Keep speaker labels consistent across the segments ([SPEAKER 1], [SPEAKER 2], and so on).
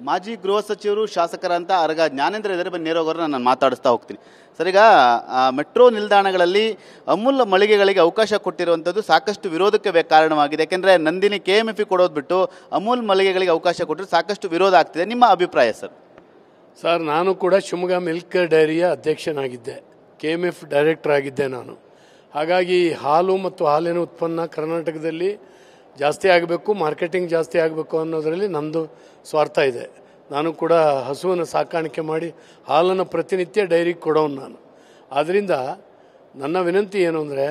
[SPEAKER 1] ಮಾಜಿ ಗೃಹ ಸಚಿವರು ಶಾಸಕರಂತ ಅರಗ ಜ್ಞಾನೇಂದ್ರ ಇದ್ದಾರೆ. ಬನ್ನಿ ನೇರವಾಗಿ ನಾನು ಮಾತಾಡಿಸ್ತಾ ಹೋಗ್ತೀನಿ. ಸರ್, ಈಗ ಮೆಟ್ರೋ ನಿಲ್ದಾಣಗಳಲ್ಲಿ ಅಮೂಲ್ ಮಳಿಗೆಗಳಿಗೆ ಅವಕಾಶ ಕೊಟ್ಟಿರುವಂಥದ್ದು ಸಾಕಷ್ಟು ವಿರೋಧಕ್ಕೆ ಕಾರಣವಾಗಿದೆ. ಯಾಕೆಂದರೆ ನಂದಿನಿ KMF ಕೊಡೋದು ಬಿಟ್ಟು ಅಮೂಲ್ ಮಳಿಗೆಗಳಿಗೆ ಅವಕಾಶ ಕೊಟ್ಟರೆ ಸಾಕಷ್ಟು ವಿರೋಧ ಆಗ್ತಿದೆ. ನಿಮ್ಮ ಅಭಿಪ್ರಾಯ ಸರ್?
[SPEAKER 2] ಸರ್, ನಾನು ಕೂಡ ಶಿವಮೊಗ್ಗ ಮಿಲ್ಕ್ ಡೈರಿಯ ಅಧ್ಯಕ್ಷನಾಗಿದ್ದೆ, KMF ಡೈರೆಕ್ಟರ್ ಆಗಿದ್ದೆ ನಾನು. ಹಾಗಾಗಿ ಹಾಲು ಮತ್ತು ಹಾಲಿನ ಉತ್ಪನ್ನ ಕರ್ನಾಟಕದಲ್ಲಿ ಜಾಸ್ತಿ ಆಗಬೇಕು, ಮಾರ್ಕೆಟಿಂಗ್ ಜಾಸ್ತಿ ಆಗಬೇಕು ಅನ್ನೋದರಲ್ಲಿ ನಮ್ಮದು ಸ್ವಾರ್ಥ ಇದೆ. ನಾನು ಕೂಡ ಹಸುವನ್ನು ಸಾಕಾಣಿಕೆ ಮಾಡಿ ಹಾಲನ್ನು ಪ್ರತಿನಿತ್ಯ ಡೈರಿಗೆ ಕೊಡೋನು ನಾನು. ಆದ್ದರಿಂದ ನನ್ನ ವಿನಂತಿ ಏನು ಅಂದರೆ,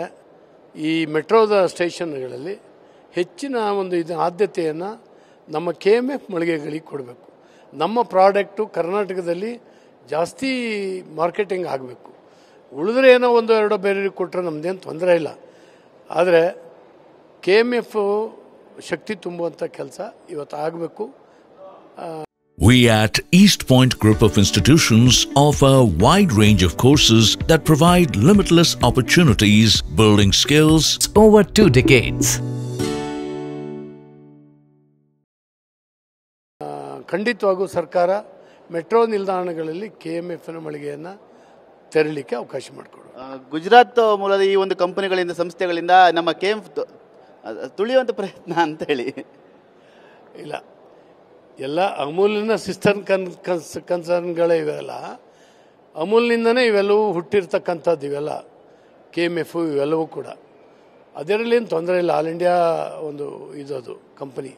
[SPEAKER 2] ಈ ಮೆಟ್ರೋದ ಸ್ಟೇಷನ್ಗಳಲ್ಲಿ ಹೆಚ್ಚಿನ ಒಂದು ಆದ್ಯತೆಯನ್ನು ನಮ್ಮ KMF ಮಳಿಗೆಗಳಿಗೆ ಕೊಡಬೇಕು. ನಮ್ಮ ಪ್ರಾಡಕ್ಟು ಕರ್ನಾಟಕದಲ್ಲಿ ಜಾಸ್ತಿ ಮಾರ್ಕೆಟಿಂಗ್ ಆಗಬೇಕು. ಉಳಿದ್ರೆ ಏನೋ ಒಂದು ಎರಡೋ ಬೇರೆ ಕೊಟ್ಟರೆ ನಮ್ಮದೇನು ತೊಂದರೆ ಇಲ್ಲ. ಆದರೆ KMF ಶಕ್ತಿ ತುಂಬುವಂಥ ಕೆಲಸ ಇವತ್ತು ಆಗಬೇಕು.
[SPEAKER 3] We at East Point Group of Institutions offer a wide range of courses that provide limitless opportunities, building skills
[SPEAKER 4] over 2 decades.
[SPEAKER 2] ಖಂಡಿತವಾಗೂ ಸರ್ಕಾರ ಮೆಟ್ರೋ ನಿಲ್ದಾಣಗಳಲ್ಲಿ KMFನ ಮಳಿಗೆಯನ್ನು ತೆರಳಿಕ್ಕೆ ಅವಕಾಶ ಮಾಡಿಕೊಡು.
[SPEAKER 1] ಗುಜರಾತ್ ಮೂಲದ ಈ ಒಂದು ಕಂಪನಿಗಳಿಂದ, ಸಂಸ್ಥೆಗಳಿಂದ ನಮ್ಮ KMF ತುಳಿಯುವಂಥ ಪ್ರಯತ್ನ ಅಂತ ಹೇಳಿ
[SPEAKER 2] ಇಲ್ಲ. ಎಲ್ಲ ಅಮೂಲ್ನ ಸಿಸ್ಟರ್ ಕನ್ಸರ್ನ್ಗಳೇ ಇವೆಲ್ಲ. ಅಮೂಲ್ನಿಂದನೇ ಇವೆಲ್ಲವೂ ಹುಟ್ಟಿರ್ತಕ್ಕಂಥದ್ದು, ಇವೆಲ್ಲ KMF ಇವೆಲ್ಲವೂ ಕೂಡ. ಅದರಲ್ಲೇನು ತೊಂದರೆ ಇಲ್ಲ. ಆಲ್ ಇಂಡಿಯಾ ಒಂದು ಇದದು ಕಂಪನಿ,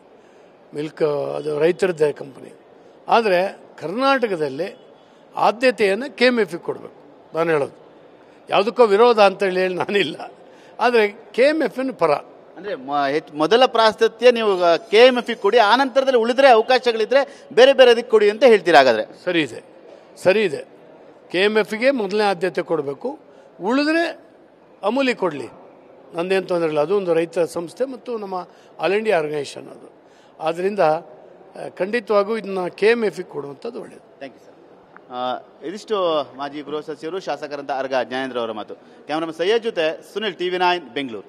[SPEAKER 2] ಮಿಲ್ಕ್, ಅದು ರೈತರದ್ದೇ ಕಂಪನಿ. ಆದರೆ ಕರ್ನಾಟಕದಲ್ಲಿ ಆದ್ಯತೆಯನ್ನು KMF ಕೊಡಬೇಕು. ನಾನು ಹೇಳೋದು ಯಾವುದಕ್ಕೋ ವಿರೋಧ ಅಂತೇಳಿ ನಾನಿಲ್ಲ, ಆದರೆ KMFನ ಪರ.
[SPEAKER 1] ಅಂದರೆ ಮೊದಲ ಪ್ರಾಶಸ್ತ್ಯ ನೀವು KMF ಕೊಡಿ, ಆ ನಂತರದಲ್ಲಿ ಉಳಿದ್ರೆ ಅವಕಾಶಗಳಿದ್ರೆ ಬೇರೆ ಬೇರೆ ಅದಕ್ಕೆ ಕೊಡಿ ಅಂತ ಹೇಳ್ತೀರಾ? ಹಾಗಾದರೆ
[SPEAKER 2] ಸರಿ ಇದೆ. KMFಗೆ ಮೊದಲನೇ ಆದ್ಯತೆ ಕೊಡಬೇಕು, ಉಳಿದ್ರೆ ಅಮೂಲಿ ಕೊಡಲಿ, ನಂದೇನು ತೊಂದರೆ ಇಲ್ಲ. ಅದು ಒಂದು ರೈತ ಸಂಸ್ಥೆ ಮತ್ತು ನಮ್ಮ ಆಲ್ ಇಂಡಿಯಾ ಆರ್ಗನೈಸೇಷನ್ ಅದು. ಆದ್ದರಿಂದ ಖಂಡಿತವಾಗೂ ಇದನ್ನ KMF ಕೊಡುವಂಥದ್ದು ಒಳ್ಳೆಯದು.
[SPEAKER 1] Thank you sir. ಇದಿಷ್ಟು ಮಾಜಿ ಗೃಹ ಸಚಿವರು, ಶಾಸಕರಂತ ಅರಗ ಜ್ಞಾನೇಂದ್ರ ಅವರ ಮಾತು. ಕ್ಯಾಮರಾಮನ್ ಸಯ್ಯದ್ ಜೊತೆ ಸುನಿಲ್, TV9 ಬೆಂಗಳೂರು.